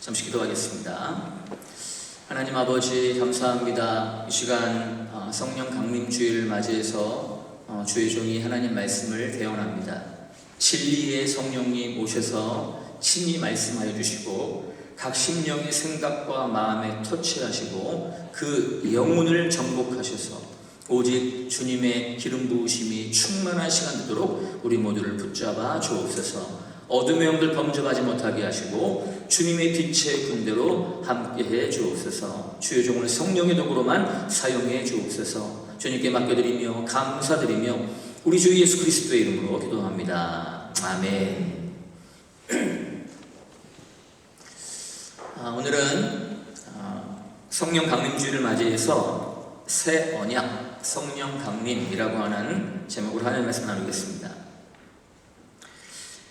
잠시 기도하겠습니다. 하나님 아버지 감사합니다. 이 시간 성령 강림 주일을 맞이해서 주의 종이 하나님 말씀을 대언합니다. 진리의 성령님 오셔서 친히 말씀하여 주시고 각 심령의 생각과 마음에 터치하시고 그 영혼을 정복하셔서 오직 주님의 기름 부으심이 충만한 시간 되도록 우리 모두를 붙잡아 주옵소서. 어둠의 영들 범접하지 못하게 하시고 주님의 빛의 군대로 함께해 주옵소서. 주의 종을 성령의 도구로만 사용해 주옵소서. 주님께 맡겨드리며 감사드리며 우리 주 예수 그리스도의 이름으로 기도합니다. 아멘. 오늘은 성령 강림주의를 맞이해서 새 언약, 성령 강림이라고 하는 제목으로 하나님의 말씀 나누겠습니다.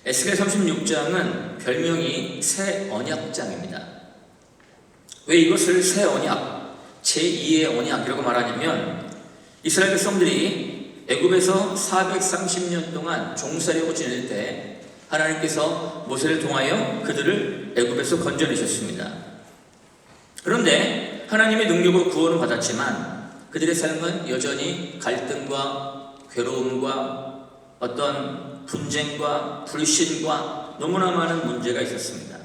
에스겔 36장은 별명이 새 언약장입니다. 왜 이것을 새 언약, 제2의 언약이라고 말하냐면 이스라엘 백성들이 애굽에서 430년 동안 종살이하고 지낼 때 하나님께서 모세를 통하여 그들을 애굽에서 건져내셨습니다. 그런데 하나님의 능력으로 구원을 받았지만 그들의 삶은 여전히 갈등과 괴로움과 어떤 분쟁과 불신과 너무나 많은 문제가 있었습니다.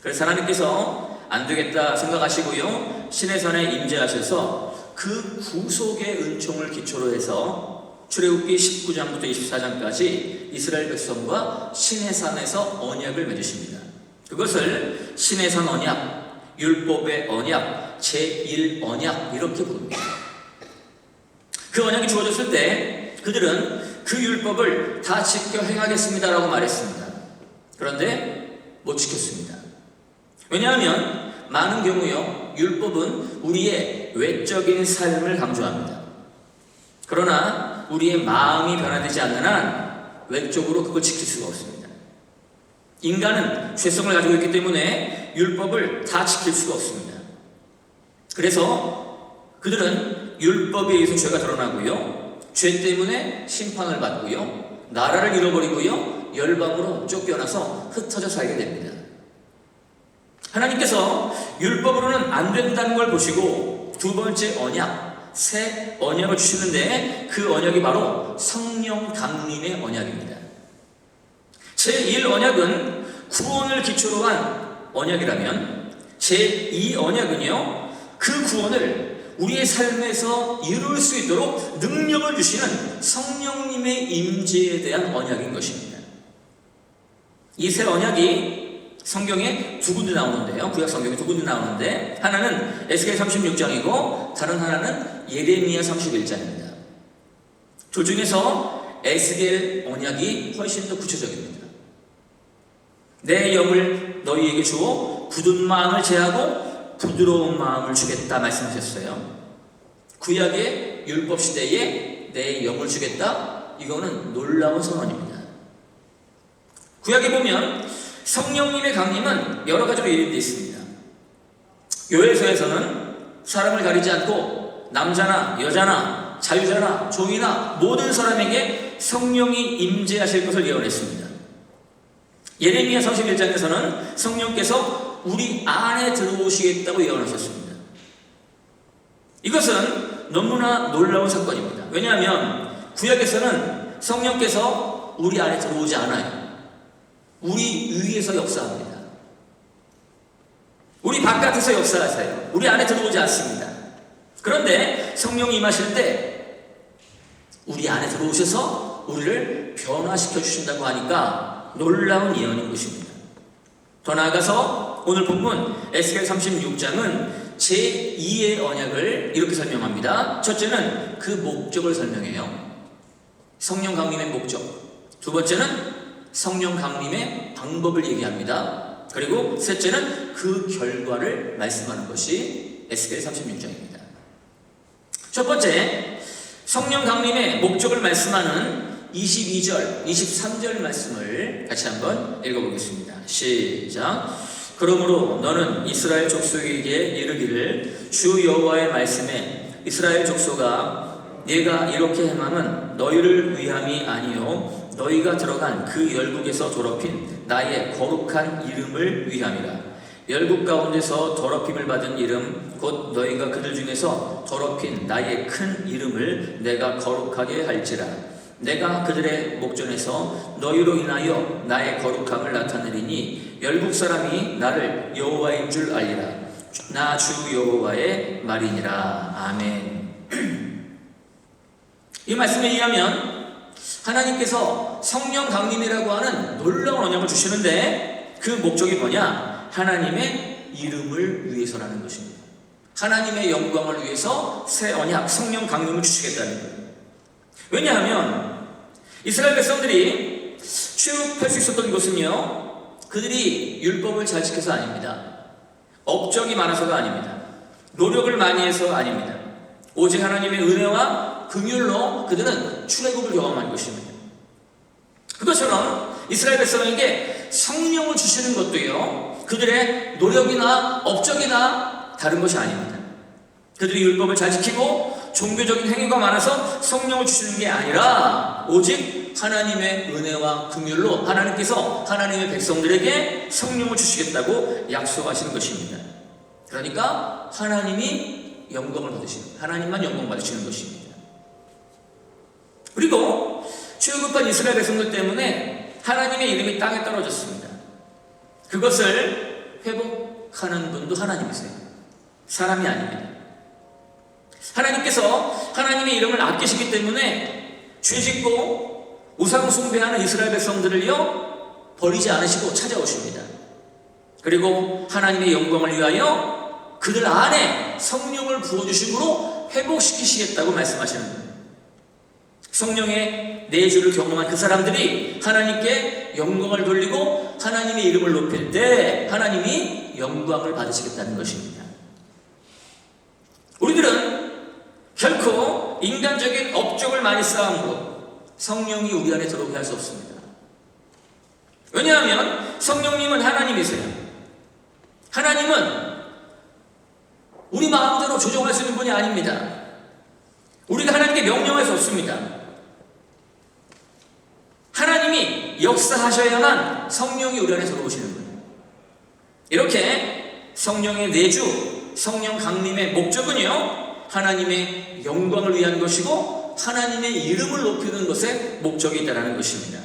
그래서 하나님께서 안 되겠다 생각하시고요, 시내산에 임재하셔서 그 구속의 은총을 기초로 해서 출애굽기 19장부터 24장까지 이스라엘 백성과 시내산에서 언약을 맺으십니다. 그것을 시내산 언약, 율법의 언약, 제1언약 이렇게 부릅니다. 그 언약이 주어졌을 때 그들은 그 율법을 다 지켜 행하겠습니다라고 말했습니다. 그런데 못 지켰습니다. 왜냐하면 많은 경우요, 율법은 우리의 외적인 삶을 강조합니다. 그러나 우리의 마음이 변화되지 않는 한 외적으로 그걸 지킬 수가 없습니다. 인간은 죄성을 가지고 있기 때문에 율법을 다 지킬 수가 없습니다. 그래서 그들은 율법에 의해서 죄가 드러나고요, 죄 때문에 심판을 받고요, 나라를 잃어버리고요, 열방으로 쫓겨나서 흩어져 살게 됩니다. 하나님께서 율법으로는 안 된다는 걸 보시고 두 번째 언약, 새 언약을 주시는데 그 언약이 바로 성령 강림의 언약입니다. 제1언약은 구원을 기초로 한 언약이라면 제2언약은요, 그 구원을 우리의 삶에서 이룰 수 있도록 능력을 주시는 성령님의 임재에 대한 언약인 것입니다. 이 새 언약이 성경에 두 군데 나오는데요, 구약 성경에 두 군데 나오는데 하나는 에스겔 36장이고 다른 하나는 예레미야 31장입니다. 둘 중에서 에스겔 언약이 훨씬 더 구체적입니다. 내 영을 너희에게 주어 굳은 마음을 제하고 부드러운 마음을 주겠다 말씀하셨어요. 구약의 율법 시대에 내 영을 주겠다, 이거는 놀라운 선언입니다. 구약에 보면 성령님의 강림은 여러 가지로 예언되어 있습니다. 요엘서에서는 사람을 가리지 않고 남자나 여자나 자유자나 종이나 모든 사람에게 성령이 임재하실 것을 예언했습니다. 예레미야 31장에서는 성령께서 우리 안에 들어오시겠다고 예언하셨습니다. 이것은 너무나 놀라운 사건입니다. 왜냐하면 구약에서는 성령께서 우리 안에 들어오지 않아요. 우리 위에서 역사합니다. 우리 바깥에서 역사하세요. 우리 안에 들어오지 않습니다. 그런데 성령이 임하실 때 우리 안에 들어오셔서 우리를 변화시켜 주신다고 하니까 놀라운 예언인 것입니다. 더 나아가서 오늘 본문 에스겔 36장은 제2의 언약을 이렇게 설명합니다. 첫째는 그 목적을 설명해요. 성령 강림의 목적. 두 번째는 성령 강림의 방법을 얘기합니다. 그리고 셋째는 그 결과를 말씀하는 것이 에스겔 36장입니다. 첫 번째, 성령 강림의 목적을 말씀하는 22절, 23절 말씀을 같이 한번 읽어보겠습니다. 시작. 그러므로 너는 이스라엘 족속에게 이르기를 주 여호와의 말씀에 이스라엘 족속아 네가 이렇게 행함은 너희를 위함이 아니요 너희가 들어간 그 열국에서 더럽힌 나의 거룩한 이름을 위함이라. 열국 가운데서 더럽힘을 받은 이름 곧 너희가 그들 중에서 더럽힌 나의 큰 이름을 내가 거룩하게 할지라. 내가 그들의 목전에서 너희로 인하여 나의 거룩함을 나타내리니 열국 사람이 나를 여호와인 줄 알리라. 나 주 여호와의 말이니라. 아멘. 이 말씀에 의하면 하나님께서 성령 강림이라고 하는 놀라운 언약을 주시는데 그 목적이 뭐냐? 하나님의 이름을 위해서라는 것입니다. 하나님의 영광을 위해서 새 언약, 성령 강림을 주시겠다는 거예요. 왜냐하면 이스라엘 백성들이 취업할 수 있었던 것은요, 그들이 율법을 잘 지켜서 아닙니다. 업적이 많아서가 아닙니다. 노력을 많이 해서 아닙니다. 오직 하나님의 은혜와 긍휼로 그들은 출애굽을 경험한 것입니다. 그것처럼 이스라엘 백성에게 성령을 주시는 것도요, 그들의 노력이나 업적이나 다른 것이 아닙니다. 그들이 율법을 잘 지키고 종교적인 행위가 많아서 성령을 주시는 게 아니라 오직 하나님의 은혜와 긍휼로 하나님께서 하나님의 백성들에게 성령을 주시겠다고 약속하시는 것입니다. 그러니까 하나님이 영광을 받으시는, 하나님만 영광 받으시는 것입니다. 그리고 취급한 이스라엘 백성들 때문에 하나님의 이름이 땅에 떨어졌습니다. 그것을 회복하는 분도 하나님이세요. 사람이 아닙니다. 하나님께서 하나님의 이름을 아끼시기 때문에 죄짓고 우상 숭배하는 이스라엘 백성들을요, 버리지 않으시고 찾아오십니다. 그리고 하나님의 영광을 위하여 그들 안에 성령을 부어주심으로 회복시키시겠다고 말씀하시는 거예요. 성령의 내주를 경험한 그 사람들이 하나님께 영광을 돌리고 하나님의 이름을 높일 때 하나님이 영광을 받으시겠다는 것입니다. 우리들은 결코 인간적인 업적을 많이 쌓음으로 성령이 우리 안에 들어오게 할 수 없습니다. 왜냐하면 성령님은 하나님이세요. 하나님은 우리 마음대로 조종할 수 있는 분이 아닙니다. 우리가 하나님께 명령할 수 없습니다. 하나님이 역사하셔야만 성령이 우리 안에 들어오시는 거예요. 이렇게 성령의 내주, 성령 강림의 목적은요, 하나님의 영광을 위한 것이고 하나님의 이름을 높이는 것에 목적이 있다는 것입니다.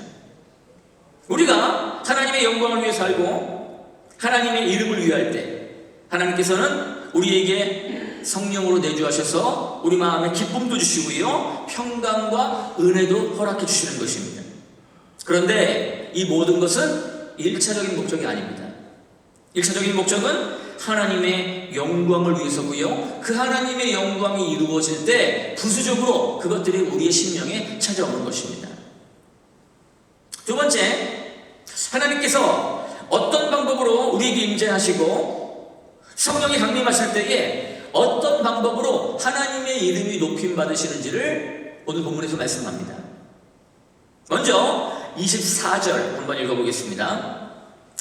우리가 하나님의 영광을 위해 살고 하나님의 이름을 위할 때 하나님께서는 우리에게 성령으로 내주하셔서 우리 마음에 기쁨도 주시고요, 평강과 은혜도 허락해 주시는 것입니다. 그런데 이 모든 것은 1차적인 목적이 아닙니다. 1차적인 목적은 하나님의 영광을 위해서고요, 그 하나님의 영광이 이루어질 때 부수적으로 그것들이 우리의 심령에 찾아오는 것입니다. 두 번째, 하나님께서 어떤 방법으로 우리에게 임재하시고 성령이 강림하실 때에 어떤 방법으로 하나님의 이름이 높임 받으시는지를 오늘 본문에서 말씀합니다. 먼저 24절 한번 읽어보겠습니다.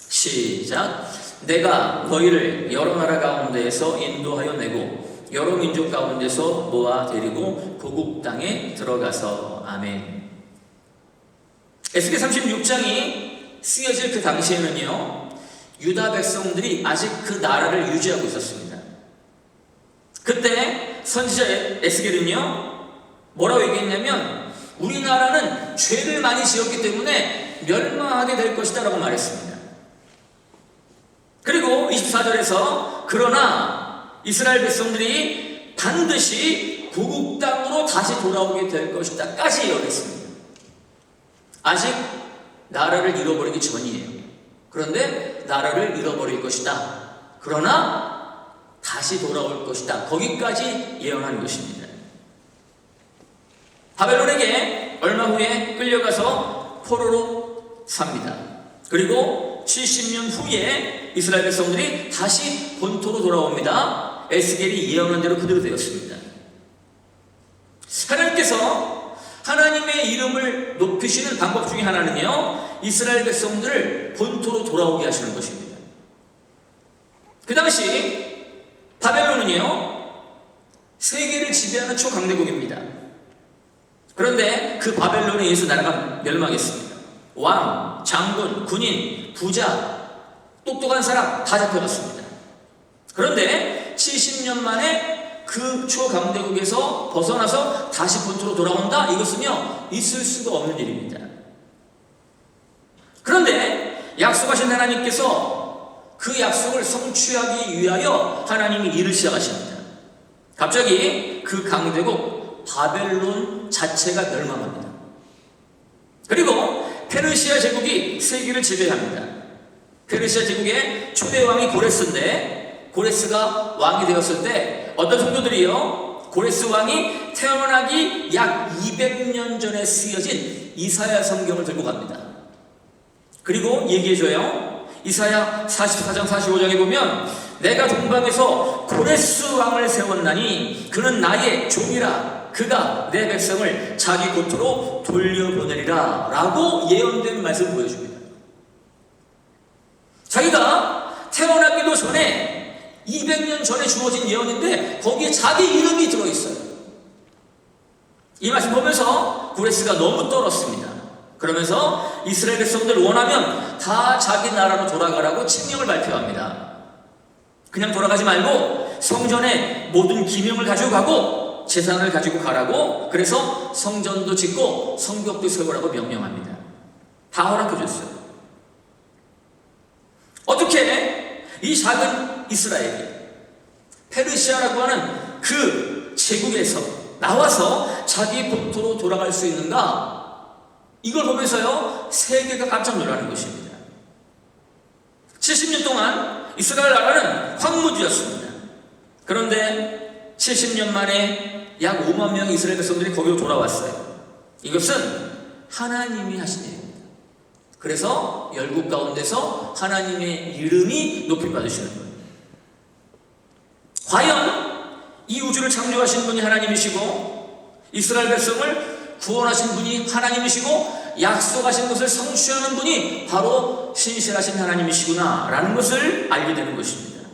시작. 내가 너희를 여러 나라 가운데에서 인도하여 내고 여러 민족 가운데서 모아 데리고 고국 땅에 들어가서. 아멘. 에스겔 36장이 쓰여질 그 당시에는요, 유다 백성들이 아직 그 나라를 유지하고 있었습니다. 그때 선지자 에스겔은요, 뭐라고 얘기했냐면 우리나라는 죄를 많이 지었기 때문에 멸망하게 될 것이다 라고 말했습니다. 그리고 24절에서 그러나 이스라엘 백성들이 반드시 고국 땅으로 다시 돌아오게 될 것이다 까지 예언했습니다. 아직 나라를 잃어버리기 전이에요. 그런데 나라를 잃어버릴 것이다. 그러나 다시 돌아올 것이다. 거기까지 예언한 것입니다. 바벨론에게 얼마 후에 끌려가서 포로로 삽니다. 그리고 70년 후에 이스라엘 백성들이 다시 본토로 돌아옵니다. 에스겔이 예언한 대로 그대로 되었습니다. 하나님께서 하나님의 이름을 높이시는 방법 중에 하나는요, 이스라엘 백성들을 본토로 돌아오게 하시는 것입니다. 그 당시 바벨론은요, 세계를 지배하는 초강대국입니다. 그런데 그 바벨론에 의해서 나라가 멸망했습니다. 왕, 장군, 군인, 부자, 똑똑한 사람 다 잡혀갔습니다. 그런데 70년 만에 그 초강대국에서 벗어나서 다시 본토로 돌아온다? 이것은요, 있을 수가 없는 일입니다. 그런데 약속하신 하나님께서 그 약속을 성취하기 위하여 하나님이 일을 시작하십니다. 갑자기 그 강대국 바벨론 자체가 멸망합니다. 그리고 페르시아 제국이 세계를 지배합니다. 페르시아 제국의 초대 왕이 고레스인데, 고레스가 왕이 되었을 때 어떤 성도들이요, 고레스 왕이 태어나기 약 200년 전에 쓰여진 이사야 성경을 들고 갑니다. 그리고 얘기해줘요. 이사야 44장 45장에 보면 내가 동방에서 고레스 왕을 세웠나니 그는 나의 종이라 그가 내 백성을 자기 곳으로 돌려보내리라 라고 예언된 말씀을 보여줍니다. 자기가 태어나기도 전에 200년 전에 주어진 예언인데 거기에 자기 이름이 들어있어요. 이 말씀 보면서 고레스가 너무 떨었습니다. 그러면서 이스라엘 백성들 원하면 다 자기 나라로 돌아가라고 칙령을 발표합니다. 그냥 돌아가지 말고 성전에 모든 기명을 가지고 가고 재산을 가지고 가라고, 그래서 성전도 짓고 성벽도 세우라고 명령합니다. 다 허락해줬어요. 어떻게 이 작은 이스라엘이 페르시아라고 하는 그 제국에서 나와서 자기 본토로 돌아갈 수 있는가? 이걸 보면서요, 세계가 깜짝 놀라는 것입니다. 70년 동안 이스라엘 나라는 황무지였습니다. 그런데 70년 만에 약 5만 명의 이스라엘 백성들이 거기로 돌아왔어요. 이것은 하나님이 하신 일입니다. 그래서 열국 가운데서 하나님의 이름이 높임받으시는 거예요. 과연 이 우주를 창조하신 분이 하나님이시고 이스라엘 백성을 구원하신 분이 하나님이시고 약속하신 것을 성취하는 분이 바로 신실하신 하나님이시구나 라는 것을 알게 되는 것입니다.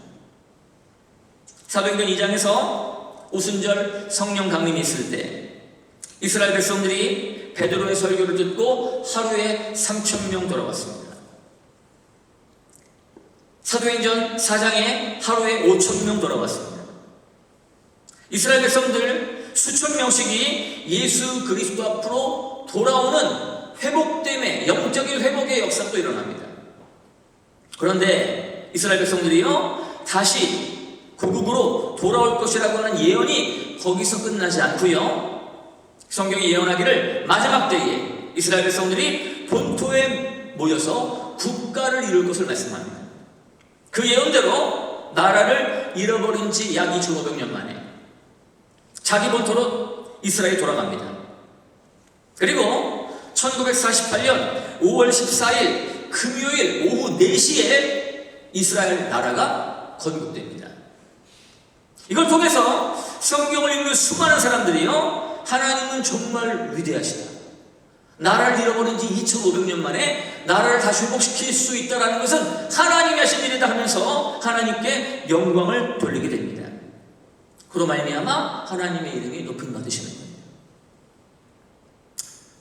사도행전 2장에서 오순절 성령 강림이 있을 때 이스라엘 백성들이 베드로의 설교를 듣고 하루에 3,000명 돌아왔습니다. 사도행전 4장에 하루에 5,000명 돌아왔습니다. 이스라엘 백성들 수천 명씩이 예수 그리스도 앞으로 돌아오는 회복됨의, 영적인 회복의 역사도 일어납니다. 그런데 이스라엘 백성들이요, 다시 고국으로 돌아올 것이라고 하는 예언이 거기서 끝나지 않고요, 성경이 예언하기를 마지막 때에 이스라엘 백성들이 본토에 모여서 국가를 이룰 것을 말씀합니다. 그 예언대로 나라를 잃어버린 지 약 2500년 만에 자기 본토로 이스라엘이 돌아갑니다. 그리고 1948년 5월 14일 금요일 오후 4시에 이스라엘 나라가 건국됩니다. 이걸 통해서 성경을 읽는 수많은 사람들이요, 하나님은 정말 위대하시다, 나라를 잃어버린 지 2500년 만에 나라를 다시 회복시킬 수 있다는 것은 하나님이 하신 일이다 하면서 하나님께 영광을 돌리게 됩니다. 그로 말미암아 하나님의 이름이 높임 받으시는 거예요.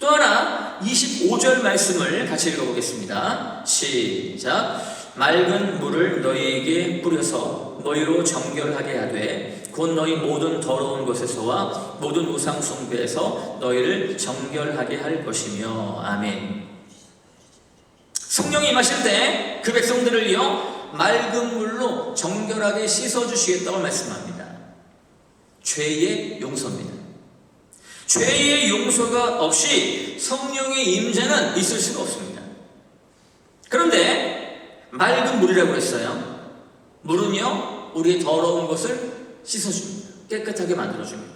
또 하나 25절 말씀을 같이 읽어보겠습니다. 시작. 맑은 물을 너희에게 뿌려서 너희로 정결하게 하되 곧 너희 모든 더러운 것에서와 모든 우상 숭배에서 너희를 정결하게 할 것이며. 아멘. 성령이 임하실 때 그 백성들을요, 맑은 물로 정결하게 씻어주시겠다고 말씀합니다. 죄의 용서입니다. 죄의 용서가 없이 성령의 임재는 있을 수가 없습니다. 그런데 맑은 물이라고 했어요. 물은요, 우리의 더러운 것을 씻어줍니다. 깨끗하게 만들어줍니다.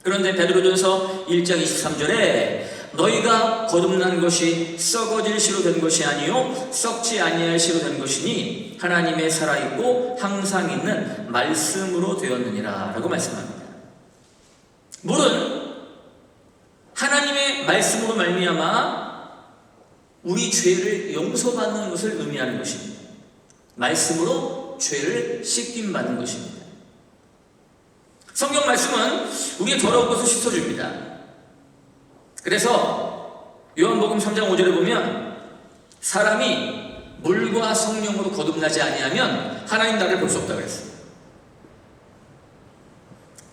그런데 베드로전서 1장 23절에 너희가 거듭난 것이 썩어질 씨로 된 것이 아니요 썩지 아니할 씨로 된 것이니 하나님의 살아있고 항상 있는 말씀으로 되었느니라 라고 말씀합니다. 물은 하나님의 말씀으로 말미암아 우리 죄를 용서받는 것을 의미하는 것입니다. 말씀으로 죄를 씻김 받는 것입니다. 성경 말씀은 우리의 더러운 것을 씻어줍니다. 그래서 요한복음 3장 5절에 보면 사람이 물과 성령으로 거듭나지 아니하면 하나님 나라를 볼 수 없다고 그랬어요.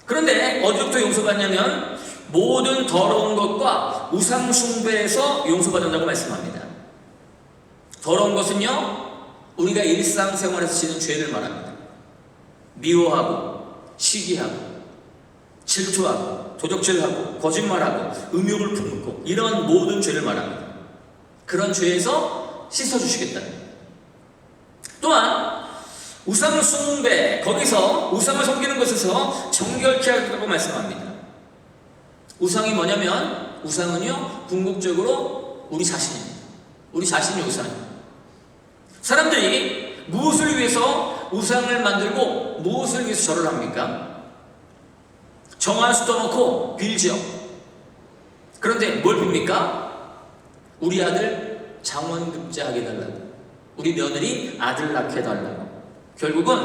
그런데 어디부터 용서받냐면 모든 더러운 것과 우상 숭배에서 용서받는다고 말씀합니다. 더러운 것은요, 우리가 일상생활에서 지는 죄를 말합니다. 미워하고 시기하고 질투하고 도적질하고 거짓말하고 음욕을 품고 이런 모든 죄를 말합니다. 그런 죄에서 씻어주시겠다는 거예요. 또한 우상 숭배, 거기서 우상을 섬기는 것에서 정결케 하겠다고 말씀합니다. 우상이 뭐냐면 우상은요, 궁극적으로 우리 자신입니다. 우리 자신이 우상입니다. 사람들이 무엇을 위해서 우상을 만들고 무엇을 위해서 절을 합니까? 정한 수 떠놓고 빌죠. 그런데 뭘 빕니까? 우리 아들 장원급제하게 해달라고, 우리 며느리 아들 낳게 해달라고. 결국은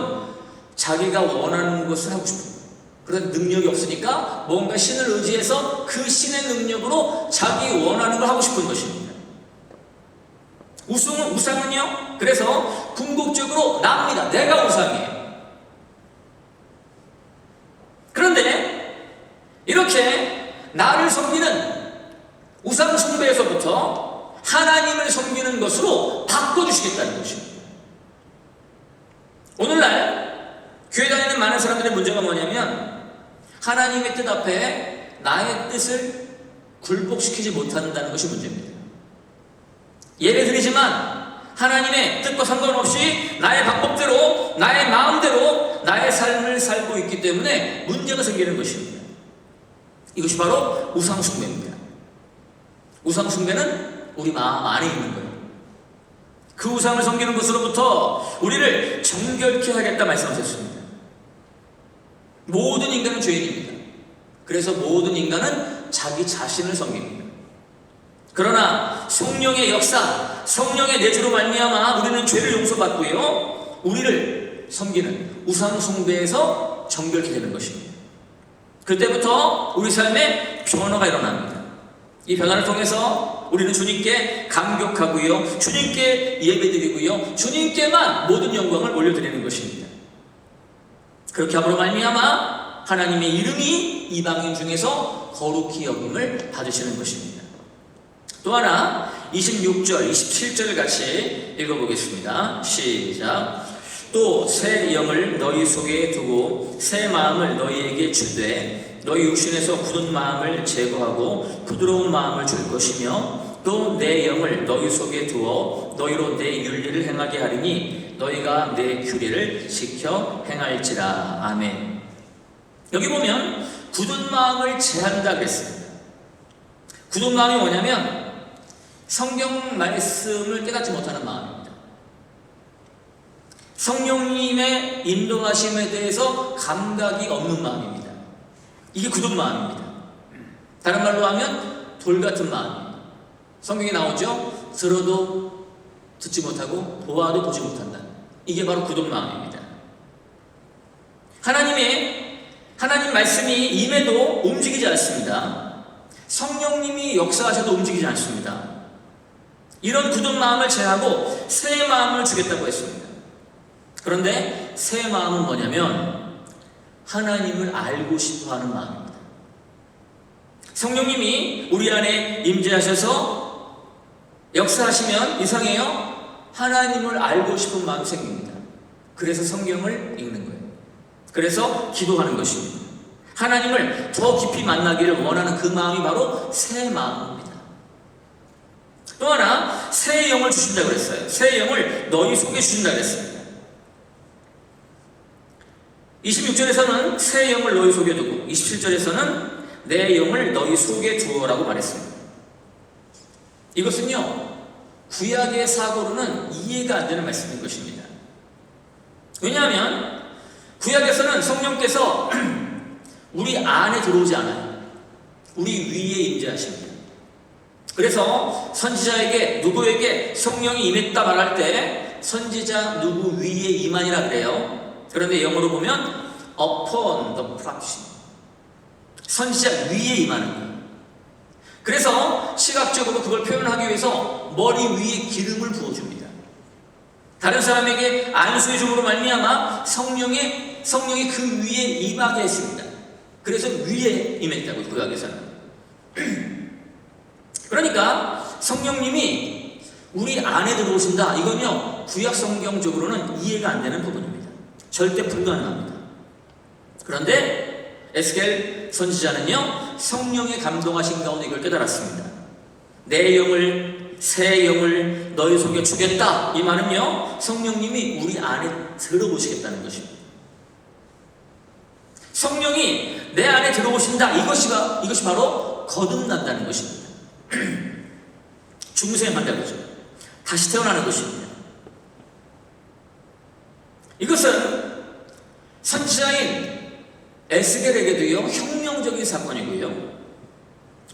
자기가 원하는 것을 하고 싶은 거예요. 그런 능력이 없으니까 뭔가 신을 의지해서 그 신의 능력으로 자기 원하는 걸 하고 싶은 것입니다. 우상은요, 그래서 궁극적으로 나입니다. 내가 우상이에요. 그런데 이렇게 나를 섬기는 우상 숭배에서부터 하나님을 섬기는 것으로 바꿔주시겠다는 것입니다. 오늘날 교회 다니는 많은 사람들의 문제가 뭐냐면 하나님의 뜻 앞에 나의 뜻을 굴복시키지 못한다는 것이 문제입니다. 예배 드리지만 하나님의 뜻과 상관없이 나의 방법대로, 나의 마음대로 나의 삶을 살고 있기 때문에 문제가 생기는 것입니다. 이것이 바로 우상숭배입니다. 우상숭배는 우리 마음 안에 있는 거예요. 그 우상을 섬기는 것으로부터 우리를 정결케 하겠다 말씀하셨습니다. 모든 인간은 죄인입니다. 그래서 모든 인간은 자기 자신을 섬깁니다. 그러나 성령의 역사, 성령의 내주로 말미암아 우리는 죄를 용서받고요, 우리를 섬기는 우상 숭배에서 정결케 되는 것입니다. 그때부터 우리 삶에 변화가 일어납니다. 이 변화를 통해서 우리는 주님께 감격하고요, 주님께 예배드리고요, 주님께만 모든 영광을 올려드리는 것입니다. 그렇게 함으로 말미암아 하나님의 이름이 이방인 중에서 거룩히 여김을 받으시는 것입니다. 또 하나 26절, 27절을 같이 읽어보겠습니다. 시작. 또 새 영을 너희 속에 두고 새 마음을 너희에게 주되 너희 육신에서 굳은 마음을 제거하고 부드러운 마음을 줄 것이며 또 내 영을 너희 속에 두어 너희로 내 윤리를 행하게 하리니 너희가 내 규례를 지켜 행할지라. 아멘. 여기 보면 굳은 마음을 제한다 그랬습니다. 굳은 마음이 뭐냐면 성경 말씀을 깨닫지 못하는 마음입니다. 성령님의 인도하심에 대해서 감각이 없는 마음입니다. 이게 굳은 마음입니다. 다른 말로 하면 돌 같은 마음입니다. 성경에 나오죠? 들어도 듣지 못하고 보아도 보지 못한다. 이게 바로 굳은 마음입니다. 하나님 말씀이 임해도 움직이지 않습니다. 성령님이 역사하셔도 움직이지 않습니다. 이런 굳은 마음을 제하고 새 마음을 주겠다고 했습니다. 그런데 새 마음은 뭐냐면 하나님을 알고 싶어하는 마음입니다. 성령님이 우리 안에 임재하셔서 역사하시면 이상해요. 하나님을 알고 싶은 마음이 생깁니다. 그래서 성경을 읽는 거예요. 그래서 기도하는 것입니다. 하나님을 더 깊이 만나기를 원하는 그 마음이 바로 새 마음입니다. 또 하나 새 영을 주신다고 그랬어요. 새 영을 너희 속에 주신다고 그랬습니다. 26절에서는 새 영을 너희 속에 두고 27절에서는 내 영을 너희 속에 두어라고 말했습니다. 이것은요, 구약의 사고로는 이해가 안 되는 말씀인 것입니다. 왜냐하면 구약에서는 성령께서 우리 안에 들어오지 않아요. 우리 위에 임재하십니다. 그래서 선지자에게 누구에게 성령이 임했다 말할 때 선지자 누구 위에 임하니라 그래요. 그런데 영어로 보면 upon the prophet, 선지자 위에 임하는 거예요. 그래서 시각적으로 그걸 표현하기 위해서 머리 위에 기름을 부어줍니다. 다른 사람에게 안수해 줌으로 말미암아 성령이 그 위에 임하게 했습니다. 그래서 위에 임했다고 구약에서는. 그러니까 성령님이 우리 안에 들어오신다. 이건요 구약 성경적으로는 이해가 안 되는 부분입니다. 절대 불가능합니다. 그런데 에스겔 선지자는요 성령의 감동하신 가운데 이걸 깨달았습니다. 내 영을 새 영을 너희 속에 주겠다. 이 말은요 성령님이 우리 안에 들어오시겠다는 것입니다. 성령이 내 안에 들어오신다. 이것이 바로 거듭난다는 것입니다. 중생한다는 거죠. 다시 태어나는 것입니다. 이것은 선지자인 에스겔에게도요 혁명적인 사건이고요.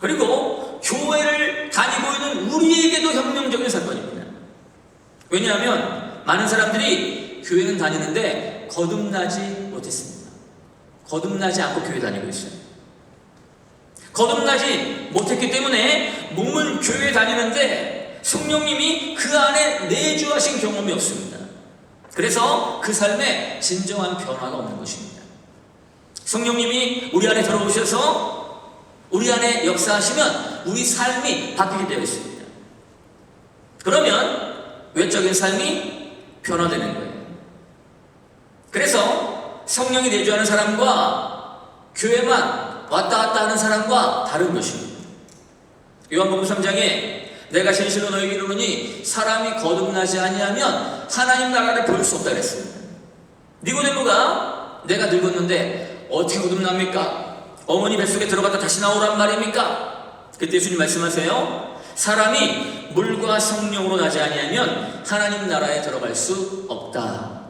그리고 교회를 다니고 있는 우리에게도 혁명적인 사건입니다. 왜냐하면 많은 사람들이 교회는 다니는데 거듭나지 못했습니다. 거듭나지 않고 교회 다니고 있어요. 거듭나지 못했기 때문에 몸은 교회 다니는데 성령님이 그 안에 내주하신 경험이 없습니다. 그래서 그 삶에 진정한 변화가 없는 것입니다. 성령님이 우리 안에 들어오셔서 우리 안에 역사하시면 우리 삶이 바뀌게 되어 있습니다. 그러면 외적인 삶이 변화되는 거예요. 그래서 성령이 내주하는 사람과 교회만 왔다 갔다 하는 사람과 다른 것입니다. 요한복음 3장에 내가 진실로 너희에게 이르노니 사람이 거듭나지 아니하면 하나님 나라를 볼 수 없다 그랬습니다. 니고데모가 내가 늙었는데 어떻게 거듭납니까? 어머니 뱃속에 들어갔다 다시 나오란 말입니까? 그때 예수님 말씀하세요. 사람이 물과 성령으로 나지 아니하면 하나님 나라에 들어갈 수 없다.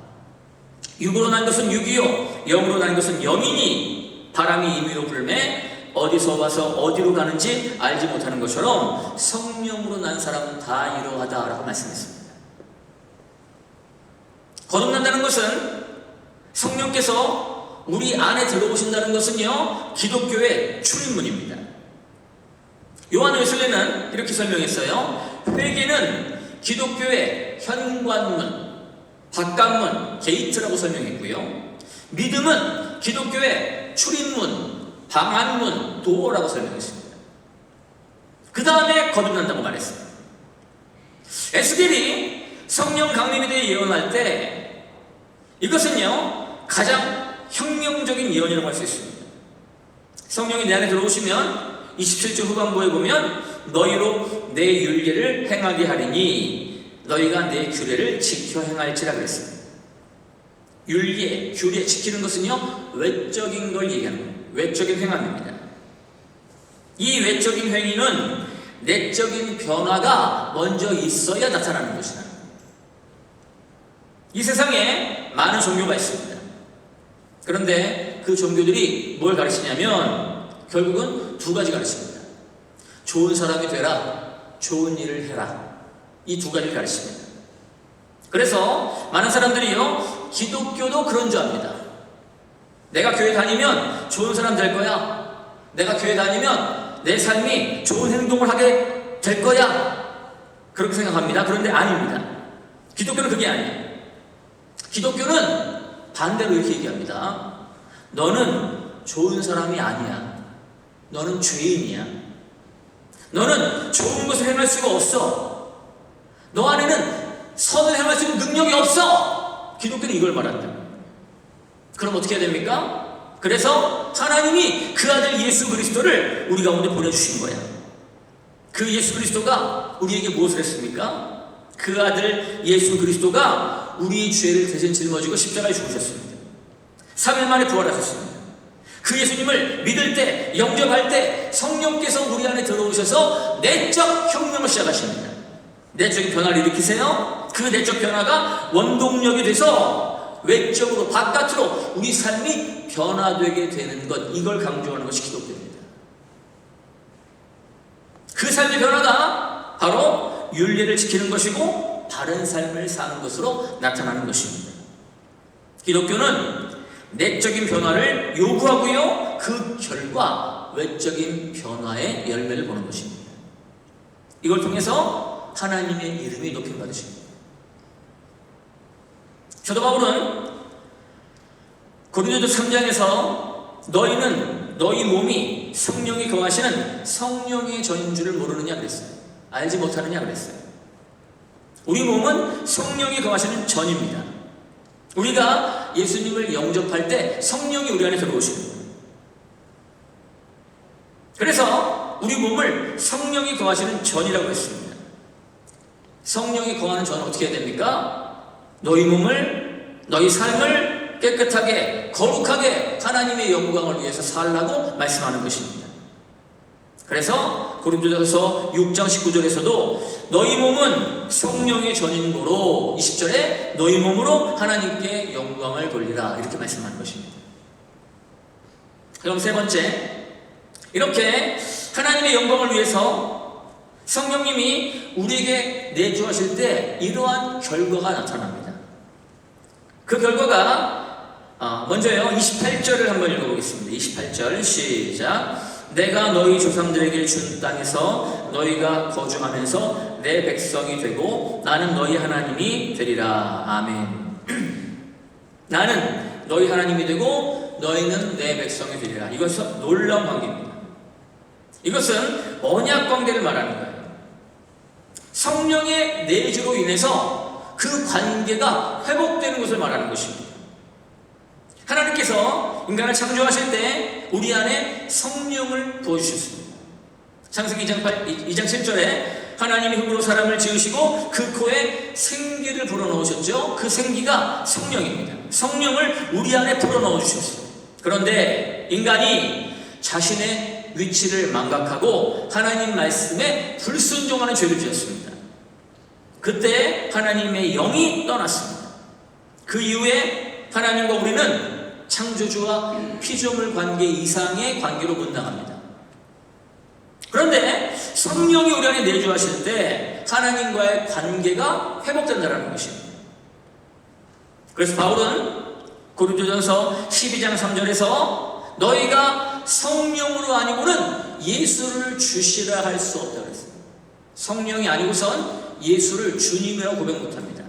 육으로 난 것은 육이요 영으로 난 것은 영이니 바람이 임의로 불매 어디서 와서 어디로 가는지 알지 못하는 것처럼 성령으로 난 사람은 다 이러하다라고 말씀했습니다. 거듭난다는 것은 성령께서 우리 안에 들어오신다는 것은요 기독교의 출입문입니다. 요한 웨슬레는 이렇게 설명했어요. 회개는 기독교의 현관문, 바깥문, 게이트라고 설명했고요. 믿음은 기독교의 출입문, 방안문, 도어라고 설명했습니다. 그 다음에 거듭난다고 말했습니다. 에스겔이 성령 강림에 대해 예언할 때 이것은요 가장 혁명적인 예언이라고 할 수 있습니다. 성령이 내 안에 들어오시면 27절 후반부에 보면 너희로 내 율례를 행하게 하리니 너희가 내 규례를 지켜 행할지라 그랬습니다. 율례, 규례 지키는 것은요 외적인 걸 얘기하는 거예요. 외적인 행함입니다. 이 외적인 행위는 내적인 변화가 먼저 있어야 나타나는 것이다. 이 세상에 많은 종교가 있습니다. 그런데 그 종교들이 뭘 가르치냐면 결국은 두 가지 가르칩니다. 좋은 사람이 되라, 좋은 일을 해라. 이 두 가지를 가르칩니다. 그래서 많은 사람들이요 기독교도 그런 줄 압니다. 내가 교회 다니면 좋은 사람 될 거야. 내가 교회 다니면 내 삶이 좋은 행동을 하게 될 거야. 그렇게 생각합니다. 그런데 아닙니다. 기독교는 그게 아니에요. 기독교는 반대로 이렇게 얘기합니다. 너는 좋은 사람이 아니야. 너는 죄인이야. 너는 좋은 것을 행할 수가 없어. 너 안에는 선을 행할 수 있는 능력이 없어. 기독교는 이걸 말한다. 그럼 어떻게 해야 됩니까? 그래서 하나님이 그 아들 예수 그리스도를 우리 가운데 보내주신 거야. 그 예수 그리스도가 우리에게 무엇을 했습니까? 그 아들 예수 그리스도가 우리의 죄를 대신 짊어지고 십자가에 죽으셨습니다. 3일 만에 부활하셨습니다. 그 예수님을 믿을 때, 영접할 때 성령께서 우리 안에 들어오셔서 내적 혁명을 시작하십니다. 내적인 변화를 일으키세요. 그 내적 변화가 원동력이 돼서 외적으로 바깥으로 우리 삶이 변화되게 되는 것, 이걸 강조하는 것이 기독교입니다. 그 삶의 변화가 바로 율례를 지키는 것이고 바른 삶을 사는 것으로 나타나는 것입니다. 기독교는 내적인 변화를 요구하고요 그 결과 외적인 변화의 열매를 보는 것입니다. 이걸 통해서 하나님의 이름이 높임 받으십니다. 사도 바울은 고린도서 3장에서 너희 몸이 성령이 거하시는 성령의 전인 줄을 모르느냐 그랬어요. 알지 못하느냐 그랬어요. 우리 몸은 성령이 거하시는 전입니다. 우리가 예수님을 영접할 때 성령이 우리 안에 들어오시는 거예요. 그래서 우리 몸을 성령이 거하시는 전이라고 했습니다. 성령이 거하는 전은 어떻게 해야 됩니까? 너희 몸을, 너희 삶을 깨끗하게, 거룩하게 하나님의 영광을 위해서 살라고 말씀하는 것입니다. 그래서 고린도전서 6장 19절에서도 너희 몸은 성령의 전인고로 20절에 너희 몸으로 하나님께 영광을 돌리라 이렇게 말씀하는 것입니다. 그럼 세 번째, 이렇게 하나님의 영광을 위해서 성령님이 우리에게 내주하실 때 이러한 결과가 나타납니다. 그 결과가 먼저요 28절을 한번 읽어보겠습니다. 28절 시작. 내가 너희 조상들에게 준 땅에서 너희가 거주하면서 내 백성이 되고 나는 너희 하나님이 되리라. 아멘. 나는 너희 하나님이 되고 너희는 내 백성이 되리라. 이것은 놀라운 관계입니다. 이것은 언약 관계를 말하는 거예요. 성령의 내주로 인해서 그 관계가 회복되는 것을 말하는 것입니다. 하나님께서 인간을 창조하실 때 우리 안에 성령을 부어주셨습니다. 창세기 2장 7절에 하나님이 흙으로 사람을 지으시고 그 코에 생기를 불어넣으셨죠. 그 생기가 성령입니다. 성령을 우리 안에 불어넣어 주셨어요. 그런데 인간이 자신의 위치를 망각하고 하나님 말씀에 불순종하는 죄를 지었습니다. 그때 하나님의 영이 떠났습니다. 그 이후에 하나님과 우리는 창조주와 피조물 관계 이상의 관계로 분당합니다. 그런데 성령이 우리 안에 내주하실 때 하나님과의 관계가 회복된다는 것입니다. 그래서 바울은 고린도전서 12장 3절에서 너희가 성령으로 아니고는 예수를 주시라 할 수 없다고 했어요. 성령이 아니고선 예수를 주님이라고 고백 못합니다.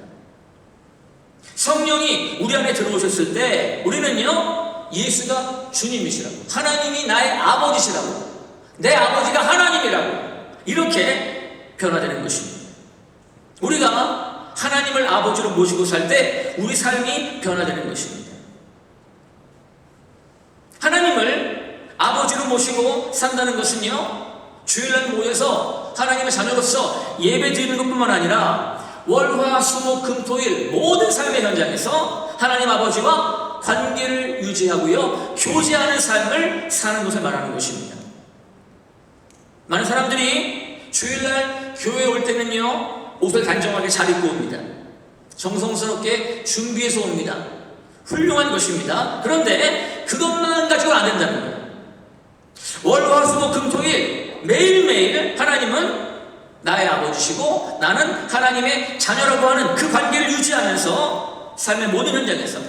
성령이 우리 안에 들어오셨을 때 우리는요 예수가 주님이시라고, 하나님이 나의 아버지시라고, 내 아버지가 하나님이라고 이렇게 변화되는 것입니다. 우리가 하나님을 아버지로 모시고 살 때 우리 삶이 변화되는 것입니다. 하나님을 아버지로 모시고 산다는 것은요 주일날 모여서 하나님의 자녀로서 예배 드리는 것뿐만 아니라 월화수목금토일 모든 삶의 현장에서 하나님 아버지와 관계를 유지하고요 교제하는 삶을 사는 것을 말하는 것입니다. 많은 사람들이 주일날 교회에 올 때는요 옷을 단정하게 잘 입고 옵니다. 정성스럽게 준비해서 옵니다. 훌륭한 것입니다. 그런데 그것만 가지고는 안 된다는 거예요. 월화수목금토일 매일매일 하나님은 나의 아버지시고 나는 하나님의 자녀라고 하는 그 관계를 유지하면서 삶의 모든 현장에서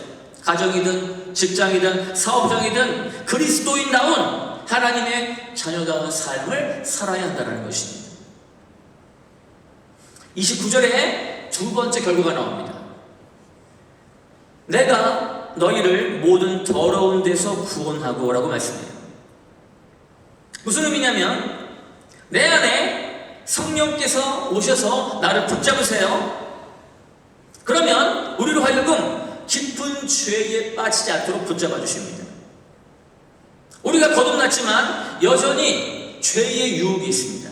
가정이든 직장이든 사업장이든 그리스도인다운 하나님의 자녀다운 삶을 살아야 한다는 것입니다. 29절에 두 번째 결과가 나옵니다. 내가 너희를 모든 더러운 데서 구원하고 라고 말씀해요. 무슨 의미냐면 내 안에 성령께서 오셔서 나를 붙잡으세요. 그러면 우리로 하여금 깊은 죄에 빠지지 않도록 붙잡아 주십니다. 우리가 거듭났지만 여전히 죄의 유혹이 있습니다.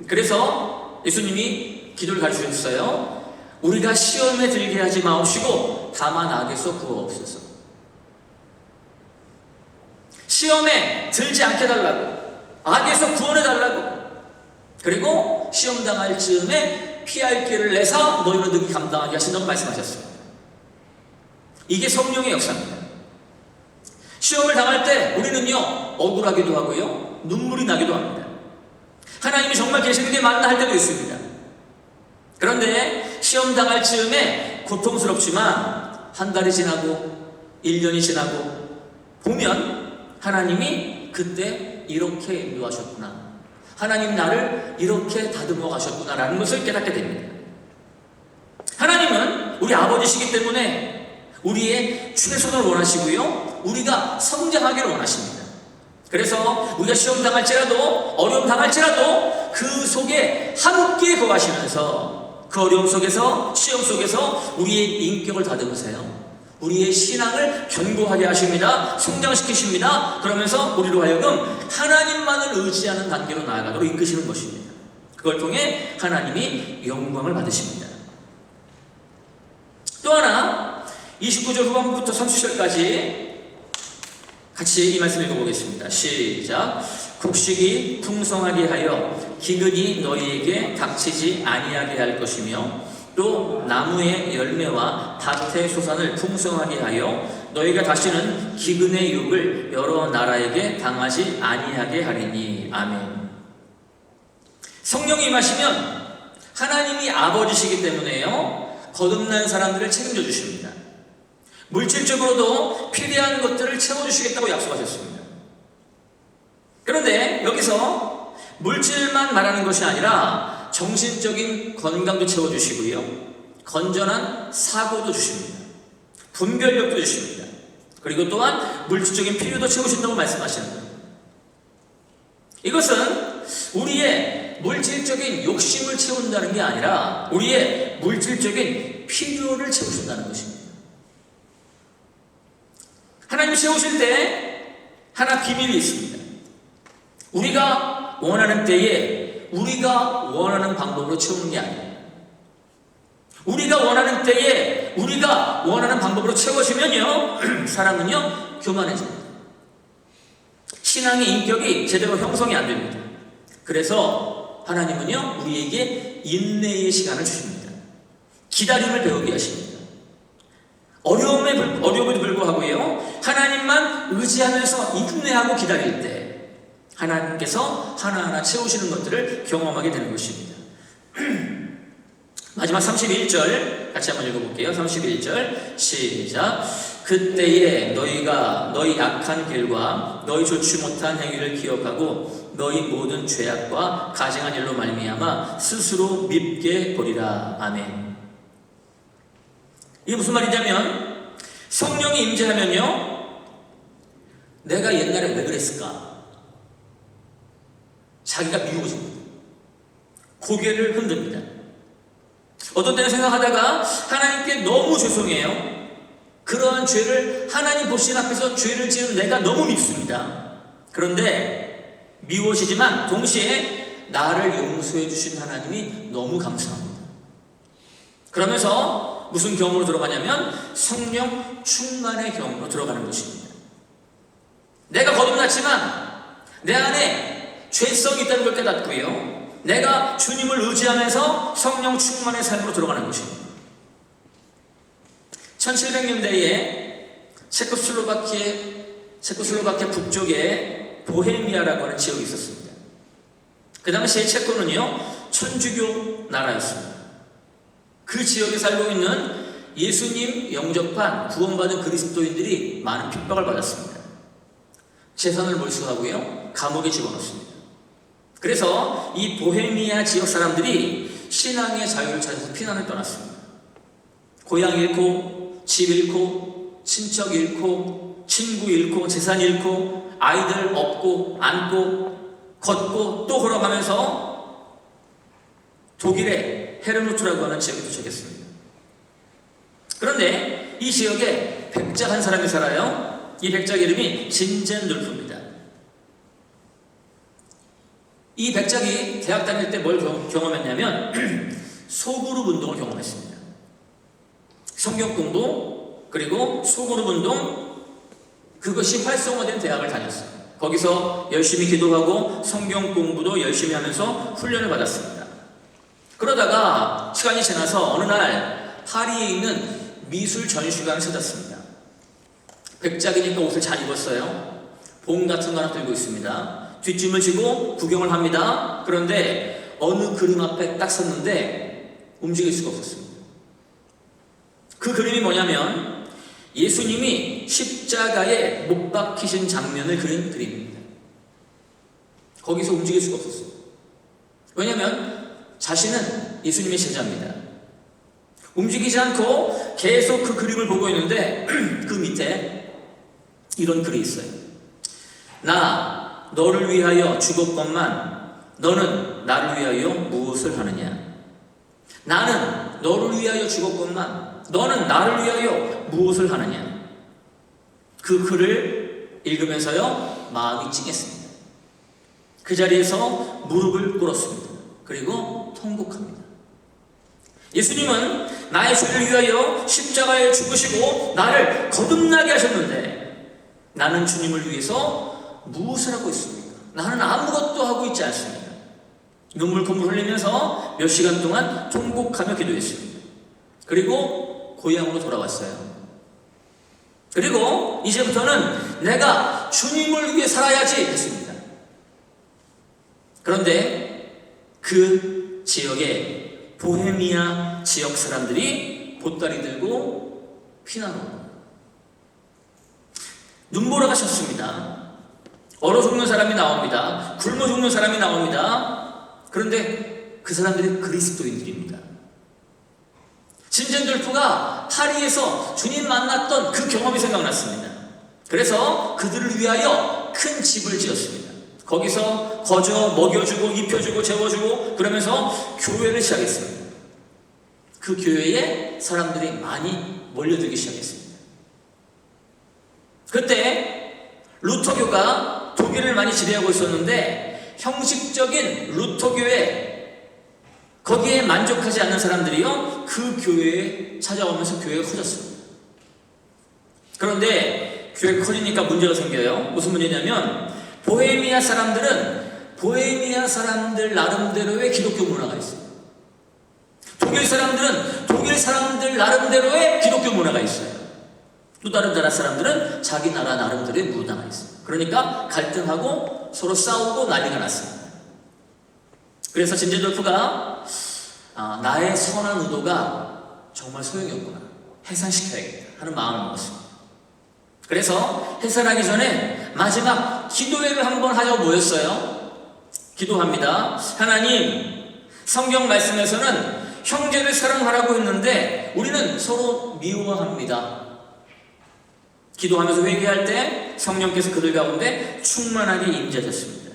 그래서 예수님이 기도를 가르치셨어요. 우리가 시험에 들게 하지 마옵시고 다만 악에서 구하옵소서. 시험에 들지 않게 달라고, 악에서 구원해 달라고, 그리고 시험 당할 즈음에 피할 길을 내서 너희로 능히 감당하게 하신다고 말씀하셨습니다. 이게 성령의 역사입니다. 시험을 당할 때 우리는요 억울하기도 하고요 눈물이 나기도 합니다. 하나님이 정말 계시는 게 맞나 할 때도 있습니다. 그런데 시험 당할 즈음에 고통스럽지만 한 달이 지나고 1년이 지나고 보면 하나님이 그때 이렇게 인도하셨구나, 하나님 나를 이렇게 다듬어 가셨구나 라는 것을 깨닫게 됩니다. 하나님은 왜냐하면 우리 아버지시기 때문에 우리의 최선을 원하시고요, 우리가 성장하기를 원하십니다. 그래서 우리가 시험 당할지라도, 어려움 당할지라도 그 속에 함께 거하시면서 그 어려움 속에서, 시험 속에서 우리의 인격을 다듬으세요. 우리의 신앙을 견고하게 하십니다. 성장시키십니다. 그러면서 우리로 하여금 하나님만을 의지하는 단계로 나아가도록 이끄시는 것입니다. 그걸 통해 하나님이 영광을 받으십니다. 또 하나, 29절 후반부터 30절까지 같이 이 말씀 읽어보겠습니다. 시작. 곡식이 풍성하게 하여 기근이 너희에게 닥치지 아니하게 할 것이며, 또 나무의 열매와 밭의 소산을 풍성하게 하여 너희가 다시는 기근의 욕을 여러 나라에게 당하지 아니하게 하리니. 아멘. 성령이 임하시면 하나님이 아버지시기 때문에요, 거듭난 사람들을 책임져 주십니다. 물질적으로도 필요한 것들을 채워주시겠다고 약속하셨습니다. 그런데 여기서 물질만 말하는 것이 아니라 정신적인 건강도 채워주시고요, 건전한 사고도 주십니다. 분별력도 주십니다. 그리고 또한 물질적인 필요도 채우신다고 말씀하시는 거예요. 이것은 우리의 물질적인 욕심을 채운다는 게 아니라 우리의 물질적인 필요를 채우신다는 것입니다. 하나님 채우실 때 하나 비밀이 있습니다. 우리가 원하는 때에 우리가 원하는 방법으로 채우는 게 아니에요. 우리가 원하는 때에 우리가 원하는 방법으로 채워지면요, 사람은요 교만해집니다. 신앙의 인격이 제대로 형성이 안 됩니다. 그래서 하나님은요 우리에게 인내의 시간을 주십니다. 기다림을 배우게 하십니다. 어려움에도 불구하고요, 하나님만 의지하면서 인내하고 기다릴 때 하나님께서 하나하나 채우시는 것들을 경험하게 되는 것입니다. 마지막 31절 같이 한번 읽어볼게요. 31절 시작. 그때에 너희가 너희 악한 길과 너희 좋지 못한 행위를 기억하고 너희 모든 죄악과 가증한 일로 말미암아 스스로 밉게 버리라. 아멘. 이게 무슨 말이냐면, 성령이 임재하면요, 내가 옛날에 왜 그랬을까? 자기가 미워집니다. 고개를 흔듭니다. 어떤 때는 생각하다가 하나님께 너무 죄송해요. 그러한 죄를 하나님 보시는 앞에서 죄를 지은 내가 너무 밉습니다. 그런데 미워지지만 동시에 나를 용서해 주신 하나님이 너무 감사합니다. 그러면서 무슨 경험으로 들어가냐면 성령 충만의 경험으로 들어가는 것입니다. 내가 거듭났지만 내 안에 죄성이 있다는 걸 깨닫고요, 내가 주님을 의지하면서 성령 충만의 삶으로 들어가는 것입니다. 1700년대에 체코슬로바키아 북쪽에 보헤미아라고 하는 지역이 있었습니다. 그 당시에 체코는요 천주교 나라였습니다. 그 지역에 살고 있는 예수님 영접한 구원받은 그리스도인들이 많은 핍박을 받았습니다. 재산을 몰수하고요, 감옥에 집어넣습니다. 그래서 이 보헤미아 지역 사람들이 신앙의 자유를 찾아서 피난을 떠났습니다. 고향 잃고, 집 잃고, 친척 잃고, 친구 잃고, 재산 잃고, 아이들 업고, 안고, 걷고, 또 걸어가면서 독일의 헤르누트라고 하는 지역에 도착했습니다. 그런데 이 지역에 백작 한 사람이 살아요. 이 백작 이름이 진젠룰프입니다. 이 백작이 대학 다닐 때 뭘 경험했냐면 소그룹 운동을 경험했습니다. 성경 공부 그리고 소그룹 운동, 그것이 활성화된 대학을 다녔어요. 거기서 열심히 기도하고 성경 공부도 열심히 하면서 훈련을 받았습니다. 그러다가 시간이 지나서 어느 날 파리에 있는 미술 전시관을 찾았습니다. 백작이니까 옷을 잘 입었어요. 봉 같은 거 하나 들고 있습니다. 뒷짐을 지고 구경을 합니다. 그런데 어느 그림 앞에 딱 섰는데 움직일 수가 없었습니다. 그 그림이 뭐냐면 예수님이 십자가에 못 박히신 장면을 그린 그림입니다. 거기서 움직일 수가 없었어요. 왜냐하면 자신은 예수님의 제자입니다. 움직이지 않고 계속 그 그림을 보고 있는데 그 밑에 이런 글이 있어요. 나 너를 위하여 죽었건만 너는 나를 위하여 무엇을 하느냐? 나는 너를 위하여 죽었건만 너는 나를 위하여 무엇을 하느냐? 그 글을 읽으면서요 마음이 찡했습니다. 그 자리에서 무릎을 꿇었습니다. 그리고 통곡합니다. 예수님은 나의 죄를 위하여 십자가에 죽으시고 나를 거듭나게 하셨는데 나는 주님을 위해서 무엇을 하고 있습니까? 나는 아무것도 하고 있지 않습니다. 눈물 콧물 흘리면서 몇 시간 동안 통곡하며 기도했습니다. 그리고 고향으로 돌아왔어요. 그리고 이제부터는 내가 주님을 위해 살아야지 했습니다. 그런데 그 지역에 보헤미아 지역 사람들이 보따리 들고 피난을 옵니다. 눈보라 가셨습니다. 얼어 죽는 사람이 나옵니다. 굶어 죽는 사람이 나옵니다. 그런데 그 사람들이 그리스도인들입니다. 진젠돌프가 파리에서 주님 만났던 그 경험이 생각났습니다. 그래서 그들을 위하여 큰 집을 지었습니다. 거기서 거저 먹여주고 입혀주고 재워주고 그러면서 교회를 시작했습니다. 그 교회에 사람들이 많이 몰려들기 시작했습니다. 그때 루터교가 독일을 많이 지배하고 있었는데 형식적인 루터교회 거기에 만족하지 않는 사람들이요 그 교회에 찾아오면서 교회가 커졌습니다. 그런데 교회가 커지니까 문제가 생겨요. 무슨 문제냐면 보헤미아 사람들은 보헤미아 사람들 나름대로의 기독교 문화가 있어요. 독일 사람들은 독일 사람들 나름대로의 기독교 문화가 있어요. 또 다른 나라 사람들은 자기 나라 나름대로의 문화가 있어요. 그러니까 갈등하고 서로 싸우고 난리가 났습니다. 그래서 진젠돌프가 나의 선한 의도가 정말 소용이 없구나. 해산시켜야겠다 하는 마음을 먹었습니다. 그래서 해산하기 전에 마지막 기도회를 한번 하자고 모였어요. 기도합니다. 하나님, 성경 말씀에서는 형제를 사랑하라고 했는데 우리는 서로 미워합니다. 기도하면서 회개할 때 성령께서 그들 가운데 충만하게 임재하셨습니다.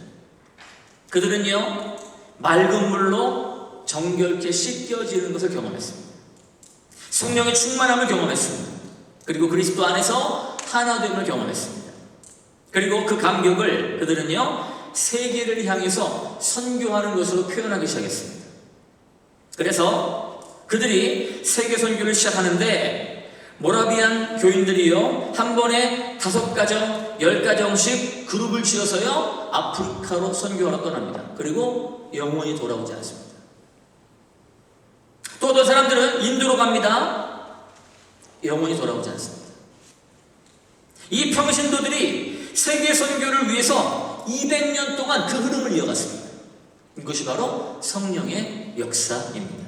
그들은요 맑은 물로 정결케 씻겨지는 것을 경험했습니다. 성령의 충만함을 경험했습니다. 그리고 그리스도 안에서 하나됨을 경험했습니다. 그리고 그 감격을 그들은요 세계를 향해서 선교하는 것으로 표현하기 시작했습니다. 그래서 그들이 세계 선교를 시작하는데 모라비안 교인들이요 한 번에 5가정, 10가정씩 그룹을 지어서요 아프리카로 선교하러 떠납니다. 그리고 영원히 돌아오지 않습니다. 또 어떤 사람들은 인도로 갑니다. 영원히 돌아오지 않습니다. 이 평신도들이 세계 선교를 위해서 200년 동안 그 흐름을 이어갔습니다. 이것이 바로 성령의 역사입니다.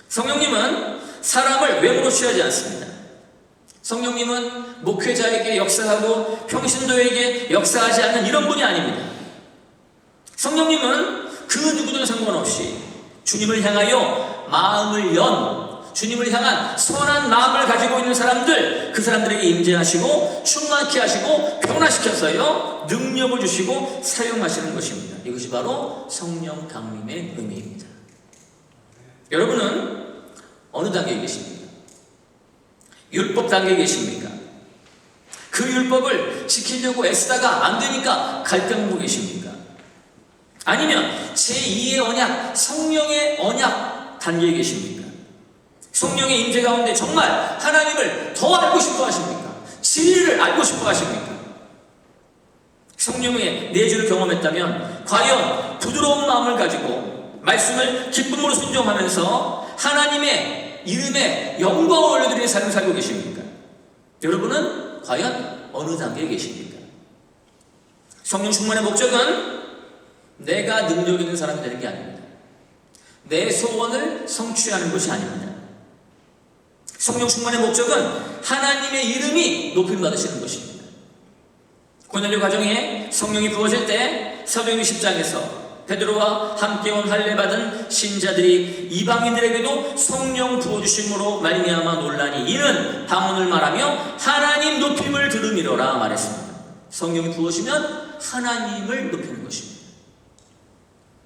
성령님은 사람을 외모로 취하지 않습니다. 성령님은 목회자에게 역사하고 평신도에게 역사하지 않는 이런 분이 아닙니다. 성령님은 그 누구든 상관없이 주님을 향하여 마음을 연 주님을 향한 선한 마음을 가지고 있는 사람들 그 사람들에게 임재하시고 충만케 하시고 변화시켜서요 능력을 주시고 사용하시는 것입니다. 이것이 바로 성령 강림의 의미입니다. 여러분은 어느 단계에 계십니까? 율법 단계에 계십니까? 그 율법을 지키려고 애쓰다가 안 되니까 갈등하고 계십니까? 아니면 제2의 언약, 성령의 언약 단계에 계십니까? 성령의 임재 가운데 정말 하나님을 더 알고 싶어 하십니까? 진리를 알고 싶어 하십니까? 성령의 내주를 경험했다면 과연 부드러운 마음을 가지고 말씀을 기쁨으로 순종하면서 하나님의 이름에 영광을 올려드리는 삶을 살고 계십니까? 여러분은 과연 어느 단계에 계십니까? 성령 충만의 목적은 내가 능력 있는 사람이 되는 게 아닙니다. 내 소원을 성취하는 것이 아닙니다. 성령 충만의 목적은 하나님의 이름이 높임 받으시는 것입니다. 고넬료 가정에 성령이 부어질 때 사도행전 10장에서 베드로와 함께 온 할례 받은 신자들이 이방인들에게도 성령 부어주심으로 말미암아 논란이 이는 방언을 말하며 하나님 높임을 들음이로라 말했습니다. 성령이 부어지면 하나님을 높이는 것입니다.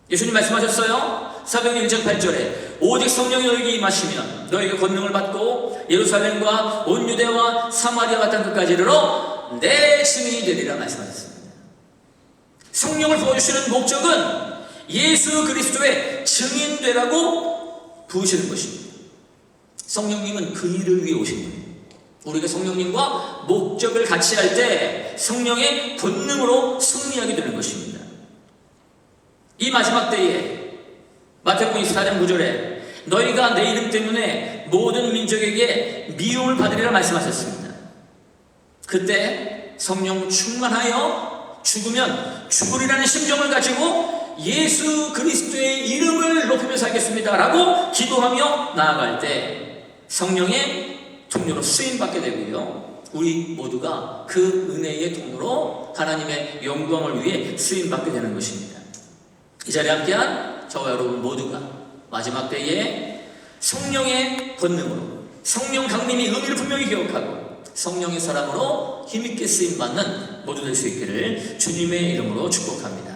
예수님 말씀하셨어요. 사도행전 1장 8절에 오직 성령이 너에게 임하시면 너희가 권능을 받고 예루살렘과 온 유대와 사마리아와 땅 끝까지 이르러 내 증인이 되리라 말씀하셨습니다. 성령을 부어주시는 목적은 예수 그리스도의 증인되라고 부으시는 것입니다. 성령님은 그 일을 위해 오신 거예요. 우리가 성령님과 목적을 같이 할 때 성령의 본능으로 승리하게 되는 것입니다. 이 마지막 때에 마태복음 24장 9절에 너희가 내 이름 때문에 모든 민족에게 미움을 받으리라 말씀하셨습니다. 그때 성령 충만하여 죽으면 죽으리라는 심정을 가지고 예수 그리스도의 이름을 높이며 살겠습니다 라고 기도하며 나아갈 때 성령의 통로로 쓰임받게 되고요, 우리 모두가 그 은혜의 통로로 하나님의 영광을 위해 쓰임받게 되는 것입니다. 이 자리에 함께한 저와 여러분 모두가 마지막 때에 성령의 권능으로, 성령 강림의 의미를 분명히 기억하고 성령의 사람으로 힘있게 쓰임받는 모두 될 수 있기를 주님의 이름으로 축복합니다.